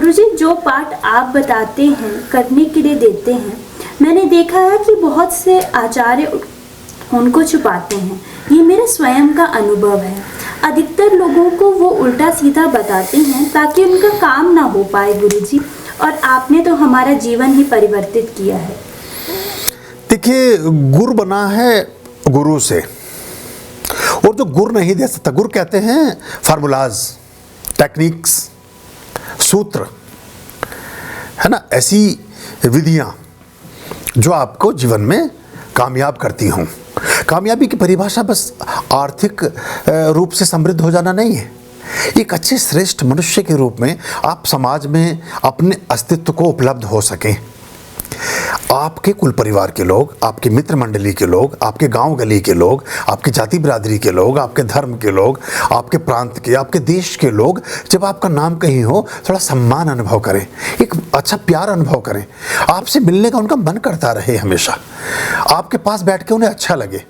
गुरुजी, जो पाठ आप बताते हैं, करने के लिए देते हैं, मैंने देखा है कि बहुत से आचार्य उनको छुपाते हैं। ये मेरे स्वयं का अनुभव है। अधिकतर लोगों को वो उल्टा सीधा बताते हैं ताकि उनका काम ना हो पाए गुरुजी, और आपने तो हमारा जीवन ही परिवर्तित किया है। देखिए, गुर बना है गुरु से, और जो गुर नहीं दे सकता, गुर कहते हैं फार्मूलाज, टेक्निक्स, सूत्र, है ना, ऐसी विधियां जो आपको जीवन में कामयाब करती हों। कामयाबी की परिभाषा बस आर्थिक रूप से समृद्ध हो जाना नहीं है। एक अच्छे श्रेष्ठ मनुष्य के रूप में आप समाज में अपने अस्तित्व को उपलब्ध हो सकें। आपके कुल परिवार के लोग, आपके मित्र मंडली के लोग, आपके गांव गली के लोग, आपकी जाति बिरादरी के लोग, आपके धर्म के लोग, आपके प्रांत के, आपके देश के लोग जब आपका नाम कहीं हो, थोड़ा सम्मान अनुभव करें, एक अच्छा प्यार अनुभव करें, आपसे मिलने का उनका मन करता रहे हमेशा, आपके पास बैठ के उन्हें अच्छा लगे।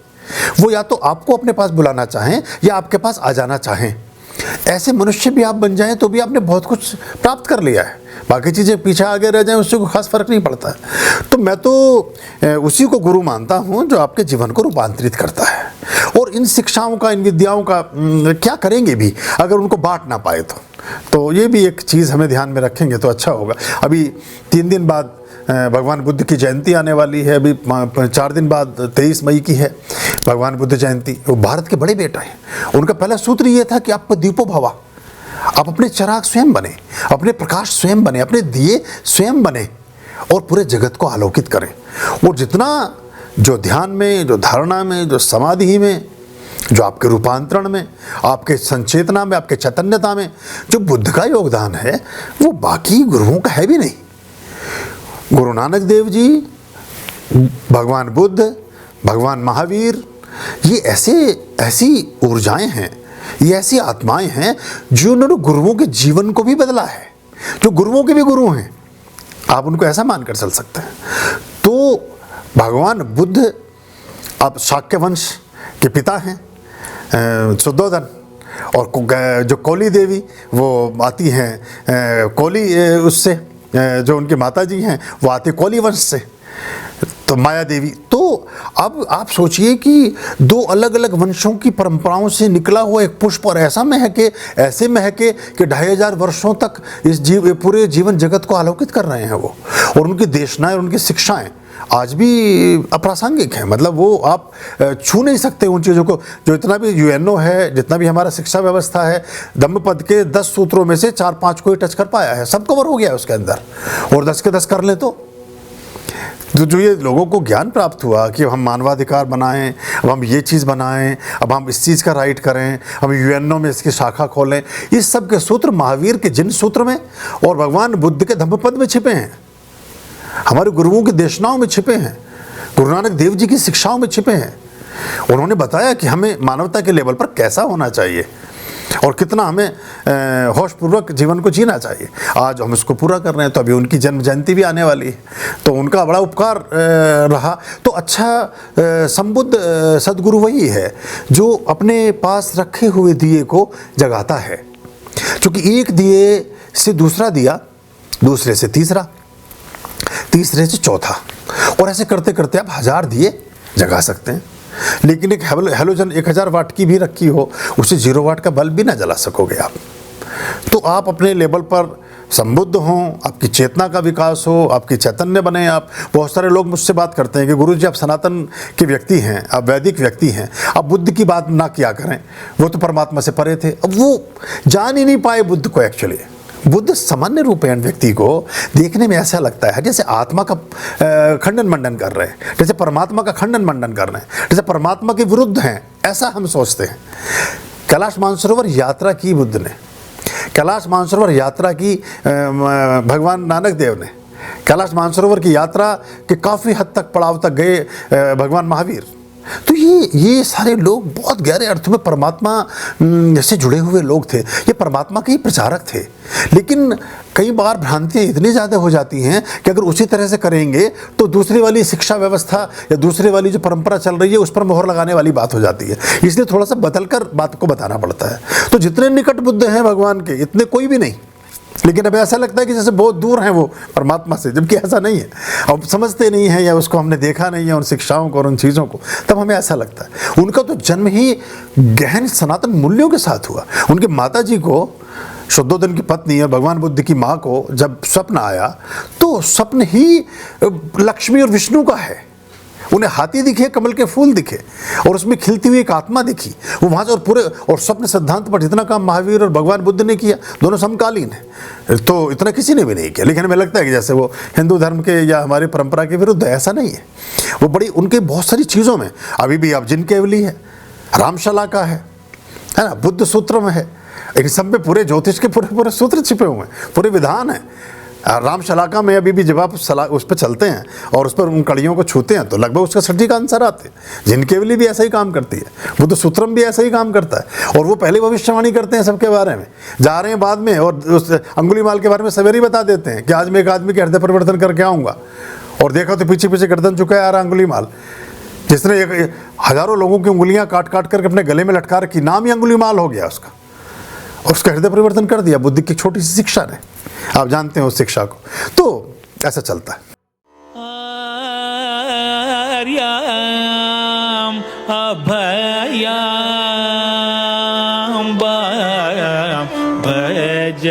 वो या तो आपको अपने पास बुलाना चाहें या आपके पास आ जाना चाहें। ऐसे मनुष्य भी आप बन जाएं तो भी आपने बहुत कुछ प्राप्त कर लिया है। बाकी चीज़ें पीछे आगे रह जाएं उससे कोई खास फर्क नहीं पड़ता है। तो मैं तो उसी को गुरु मानता हूं जो आपके जीवन को रूपांतरित करता है। और इन शिक्षाओं का, इन विद्याओं का क्या करेंगे भी अगर उनको बांट ना पाए तो ये भी एक चीज़ हमें ध्यान में रखेंगे तो अच्छा होगा। अभी 3 दिन बाद भगवान बुद्ध की जयंती आने वाली है। अभी 4 दिन बाद 23 मई की है भगवान बुद्ध जयंती। वो भारत के बड़े बेटा हैं। उनका पहला सूत्र ये था कि आपको दीपो भवा, आप अपने चिराग स्वयं बने, अपने प्रकाश स्वयं बने, अपने दिए स्वयं बने और पूरे जगत को आलोकित करें। और जितना जो ध्यान में, जो धारणा में, जो समाधि में, जो आपके रूपांतरण में, आपके संचेतना में, आपके चैतन्यता में जो बुद्ध का योगदान है वो बाकी गुरुओं का है भी नहीं। गुरु नानक देव जी, भगवान बुद्ध, भगवान महावीर, ये ऐसी ऊर्जाएं हैं, ये ऐसी आत्माएं हैं जिन्होंने गुरुओं के जीवन को भी बदला है, जो गुरुओं के भी गुरु हैं। आप उनको ऐसा मानकर चल सकते हैं। तो भगवान बुद्ध अब शाक्य वंश के पिता हैं, शुद्धोधन, और जो कोली देवी वो आती हैं कोली, उससे जो उनकी माता जी हैं वो आती कोली वंश से, तो माया देवी। तो अब आप सोचिए कि 2 अलग अलग वंशों की परंपराओं से निकला हुआ एक पुष्प और ऐसे महके कि 2500 वर्षों तक इस पूरे जीवन जगत को आलोकित कर रहे हैं वो। और उनकी देशनाएं और उनकी शिक्षाएं आज भी अप्रासंगिक हैं। मतलब वो आप छू नहीं सकते उन चीज़ों को। जो इतना भी यूएनओ है, जितना भी हमारा शिक्षा व्यवस्था है, धम्मपद के 10 सूत्रों में से 4-5 को ही टच कर पाया है। सब कवर हो गया है उसके अंदर, और 10 के 10 कर ले तो जो ये लोगों को ज्ञान प्राप्त हुआ कि हम मानवाधिकार बनाएं, अब हम ये चीज़ बनाएं, अब हम इस चीज़ का राइट करें, हम यूएनओ में इसकी शाखा खोलें, इस सब के सूत्र महावीर के जिन सूत्र में और भगवान बुद्ध के धम्मपद में छिपे हैं, हमारे गुरुओं की देशनाओं में छिपे हैं, गुरु नानक देव जी की शिक्षाओं में छिपे हैं। उन्होंने बताया कि हमें मानवता के लेवल पर कैसा होना चाहिए और कितना हमें होशपूर्वक जीवन को जीना चाहिए। आज हम इसको पूरा कर रहे हैं। तो अभी उनकी जन्म जयंती भी आने वाली है, तो उनका बड़ा उपकार रहा। तो अच्छा, संबुद्ध सदगुरु वही है जो अपने पास रखे हुए दिए को जगाता है, क्योंकि एक दिए से दूसरा दिया, दूसरे से तीसरा, तीसरे से चौथा, और ऐसे करते करते आप 1000 दिए जगा सकते हैं। लेकिन एक हेलोजन 1000 वाट की भी रखी हो, उसे 0 वाट का बल्ब भी ना जला सकोगे आप। तो आप अपने लेवल पर संबुद्ध हों, आपकी चेतना का विकास हो, आपकी चैतन्य बने आप। बहुत सारे लोग मुझसे बात करते हैं कि गुरुजी आप सनातन के व्यक्ति हैं, आप वैदिक व्यक्ति हैं, आप बुद्ध की बात ना किया करें, वो तो परमात्मा से परे थे। अब वो जान ही नहीं पाए बुद्ध को। एक्चुअली बुद्ध सामान्य रूपेण व्यक्ति को देखने में ऐसा लगता है जैसे आत्मा का खंडन मंडन कर रहे हैं, जैसे परमात्मा का खंडन मंडन कर रहे हैं, जैसे परमात्मा के विरुद्ध हैं, ऐसा हम सोचते हैं। कैलाश मानसरोवर यात्रा की बुद्ध ने, कैलाश मानसरोवर यात्रा की भगवान नानक देव ने, कैलाश मानसरोवर की यात्रा के काफ़ी हद तक पड़ाव तक गए भगवान महावीर। तो ये सारे लोग बहुत गहरे अर्थ में परमात्मा से जुड़े हुए लोग थे। ये परमात्मा के ही प्रचारक थे। लेकिन कई बार भ्रांतियाँ इतनी ज़्यादा हो जाती हैं कि अगर उसी तरह से करेंगे तो दूसरी वाली शिक्षा व्यवस्था या दूसरी वाली जो परंपरा चल रही है उस पर मोहर लगाने वाली बात हो जाती है। इसलिए थोड़ा सा बदल कर बात को बताना पड़ता है। तो जितने निकट बुद्ध हैं भगवान के, इतने कोई भी नहीं। लेकिन अब ऐसा लगता है कि जैसे बहुत दूर हैं वो परमात्मा से, जबकि ऐसा नहीं है। अब समझते नहीं हैं या उसको हमने देखा नहीं है उन शिक्षाओं को और उन चीज़ों को, तब हमें ऐसा लगता है। उनका तो जन्म ही गहन सनातन मूल्यों के साथ हुआ। उनके माता जी को, शुद्धोधन की पत्नी और भगवान बुद्ध की माँ को जब स्वप्न आया तो स्वप्न ही लक्ष्मी और विष्णु का है। उन्हें हाथी दिखे, कमल के फूल दिखे और उसमें खिलती हुई एक आत्मा दिखी। वो वहाँ से और पूरे और स्वप्न सिद्धांत पर जितना काम महावीर और भगवान बुद्ध ने किया, दोनों समकालीन है, तो इतना किसी ने भी नहीं किया। लेकिन हमें लगता है कि जैसे वो हिंदू धर्म के या हमारी परंपरा के विरुद्ध है, ऐसा नहीं है। वो बड़ी उनके बहुत सारी चीज़ों में अभी भी अब जिनकेवली है, रामशला का है ना, बुद्ध सूत्र में है, इन सब में पूरे ज्योतिष के पूरे सूत्र छिपे हुए हैं, पूरे विधान हैं। रामशलाका में अभी भी जब आप उस पर चलते हैं और उस पर उन कड़ियों को छूते हैं तो लगभग उसका सटीक आंसर आते हैं। जिनकेवली भी ऐसा ही काम करती है, बुद्ध सूत्रम भी ऐसा ही काम करता है। और वो पहले भविष्यवाणी करते हैं सबके बारे में, जा रहे हैं बाद में, और उस अंगुलीमाल के बारे में सवेरे ही बता देते हैं कि आज मैं एक आदमी के हृदय परिवर्तन करके आऊँगा। और देखा तो पीछे पीछे गर्दन चुका आ रहा अंगुलीमाल, जिसने हजारों लोगों की उंगलियाँ काट काट करके अपने गले में लटका रखी, नाम ही अंगुलीमाल हो गया उसका, और उसका हृदय परिवर्तन कर दिया बुद्ध की छोटी सी शिक्षा ने। आप जानते हैं उस शिक्षा को। तो ऐसा चलता है। आर्याम अभयाम भज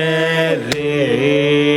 रे